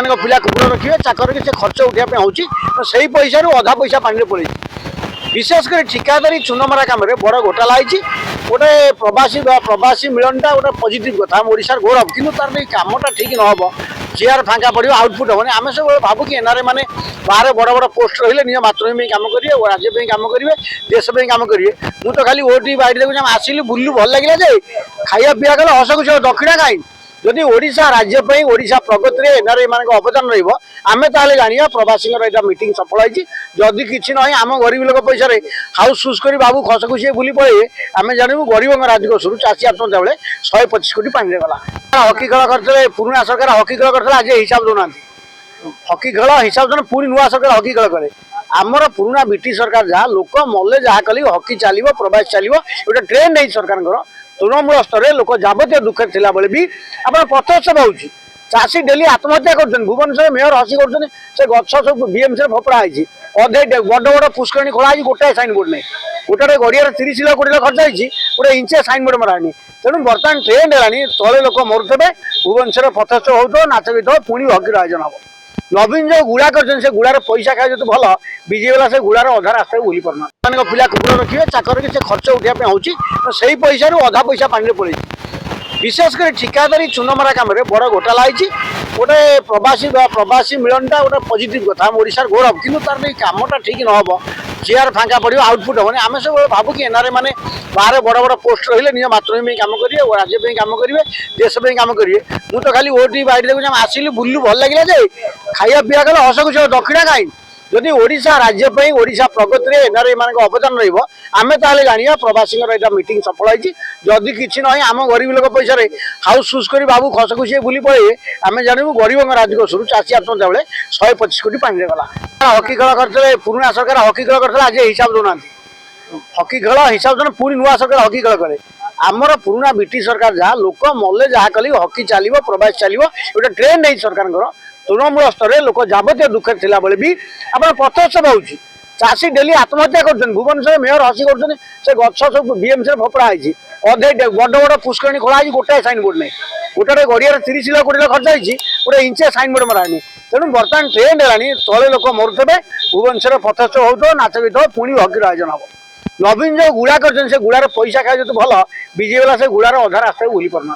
पिला कुकुर रखिए चाकर के खर्च उठाइबा होची तो सही पैसा रु अधा पैसा पानी पड़े विशेषकर ठिकादारी चुनमरा काम बड़ घोटाला होती गोटे प्रवासी मिलनटा गोटे पॉजिटिव कथा ओडार गौरव कि तार कामटा ठीक न हम चेयर फांका पड़ो आउटपुट हेनी आम सब भावु कि एनआरए मैंने बाहर बड़ बड़ पोस्ट रही निज मातृभूमि कम करेंगे राज्य कम करेंगे देश कम करेंगे मुझे खाली ओटी बाइट देखुच आसिलु बुलू भल लगे जे खाया पीवा कले हस खुश दक्षिणा कहीं जदि ओडिशा राज्य ओडिशा प्रगति में एनआरए मान अवदान रमें ताले जाना प्रवासी मीटिंग सफल होती जदि किसी ना आम गरीब लोक पैसा हाउस सुस कर बाबू खस खुशी बुली पड़े आम जानू गरीब राजकोषर चाषी आत्महत्या बेले 125 कोटी पानी गला हकी खेल करते पुराना सरकार हकी खेल करते आज हिसाब दौना हकी खेल हिसाब देना पुणी नुआ सरकार हकी खेल करे आमर पुराना ब्रिटिश सरकार जहाँ लोक मल्ले जहाँ कल हकी चलो प्रवास चलो गोटे ट्रेंड है सरकार तृणमूल स्तर में लोक जावतीय दुखे थिला बेले भी आप प्रत्यक्ष होची चाषी डेली आत्महत्या कर भुवनेश्वर मेयर हसी कर गछ सब बीएमसी फपड़ा है अधे बड़ बड़ पुष्करणी खोला गोटाए साइन बोर्ड नहीं गोटे गड़िया 30 लाख कोटी खर्च होती गोटे इंचे साइन बोर्ड मरानी तेणु बर्तमान ट्रेंड है तले लोक मरुथे भुवनेश्वर प्रत्यक्ष हो नाच गीत पुणी हकी आयोजन हम नवीन जो गुड़ा कर गुड़ार पैसा खाए जो भल बीजेपी वाला से गुड़ार अधा रास्ता बुली पारना पिला कुकुर रखिए चाकर के खर्च उठाइबा होची तो सही पैसा रु अधा पैसा पानी पड़े विशेषकर ठिकादारी चुनमरा काम बड़ घोटाला होती गोटे प्रवासी मिलनटा गोटे पॉजिटिव कथा ओडार गौरव कि तार कामटा ठीक न हम चेयर फांका पड़ो आउटपुट हेनी आम सब भावु कि एनआरए मैंने बाहर बड़ बड़ पोस्ट रही निज मातृभूमि कम करेंगे राज्य कम करेंगे देश कम करेंगे मुझे खाली ओटी बाइट देखुच आसिलु बुलू भल लगे जे खाया पीवा कले हस खुश दक्षिणा कहीं जदि ओडिशा राज्य ओडिशा प्रगति में एनआरए मान अवदान रमें ताले जाना प्रवासी मीटिंग सफल होती जदि किसी ना आम गरीब लोक पैसा हाउस सुस कर बाबू खस खुशी बुली पड़े आम जानू गरीब राजकोषर चाषी आत्महत्या बेले 125 कोटी पानी गला हकी खेल करते पुराना सरकार हकी खेल करते आज हिसाब दौना हकी खेल हिसाब देना पुणी नुआ सरकार हकी खेल करे आमर पुराना ब्रिटिश सरकार जहाँ लोक मल्ले जहाँ कल हकी चलो प्रवास चलो गोटे ट्रेंड है सरकार तृणमूल स्तर में लोक जावतीय दुखे थिला बेले भी आप प्रत्यक्ष होची चाषी डेली आत्महत्या कर भुवनेश्वर मेयर हसी कर गछ सब बीएमसी फपड़ा है अधे बड़ बड़ पुष्करणी खोला गोटाए साइन बोर्ड नहीं गोटे गड़िया 30 लाख कोटी खर्च होती गोटे इंचे साइन बोर्ड मरानी तेणु बर्तमान ट्रेंड है तले लोक मरुथे भुवनेश्वर प्रत्यक्ष हो नाच गीत पुणी हकी आयोजन हम नवीन जो गुड़ा कर गुड़ार पैसा खाए जो भल बीजेपी वाला से गुड़ार अधा रास्ता बुली पारना